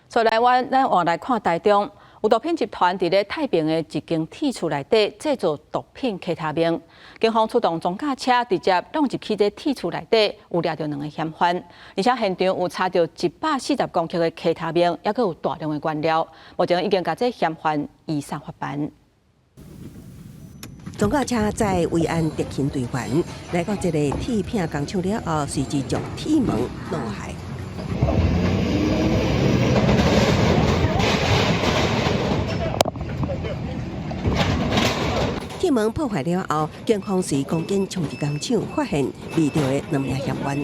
所以咱换来看台中，有毒品集团伫咧太平的一间铁厝内底制造毒品 K 他命，警方出动装甲车直接弄入去这铁厝内底，有抓到2个嫌犯，而且现场有查到140公克的 K 他命，也佫有大量的原料。目前已经把这嫌犯移送法办。装甲车载维安特勤队员来到这个铁片工厂了后，随即将铁门弄开。铁门破坏了后，警方随攻坚冲进工厂，发现未着的2名嫌犯。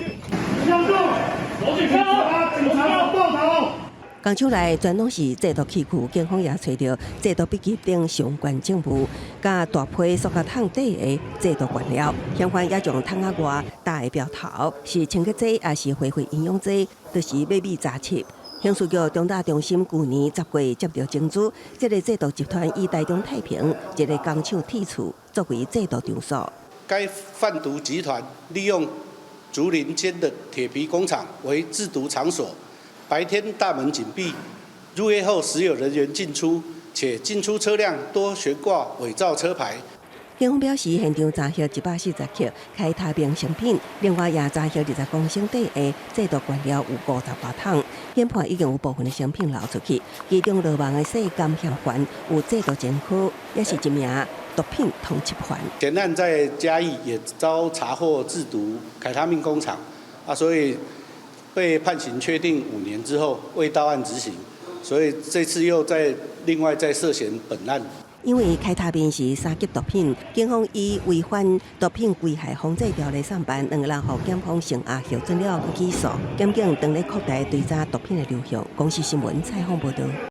工厂内全拢是制毒器具，警方也找到制毒笔记等相关证物，甲大批塑胶桶底的制毒原料。嫌犯也将桶仔外打的标头是清洁剂，也是化肥营养剂，就是秘密杂质。刑事局中大中心去年10月接到chứng主，这个制毒集团以台中太平一个工厂铁厝作为制毒场所。该贩毒集团利用竹林间的铁皮工厂为制毒场所，白天大门紧闭，入夜后时有人员进出，且进出车辆多悬挂伪造车牌。警方表示，现场查获140克开他命成品，另外也查获20公升底的制毒原料有58桶。研判已经有部分的商品流出去，其中落网的涉甘嫌犯有制毒前科，也是一名毒品通缉犯。前案在嘉义也遭查获制毒凯他命工厂，所以被判刑确定5年之后未到案执行，所以这次又另外再涉嫌本案。因为开他命是3级毒品，警方以违反毒品危害防治条例上班，2个人获检方审押核准了起诉。检警当咧扩大追查毒品的流向。公视新闻采访报道。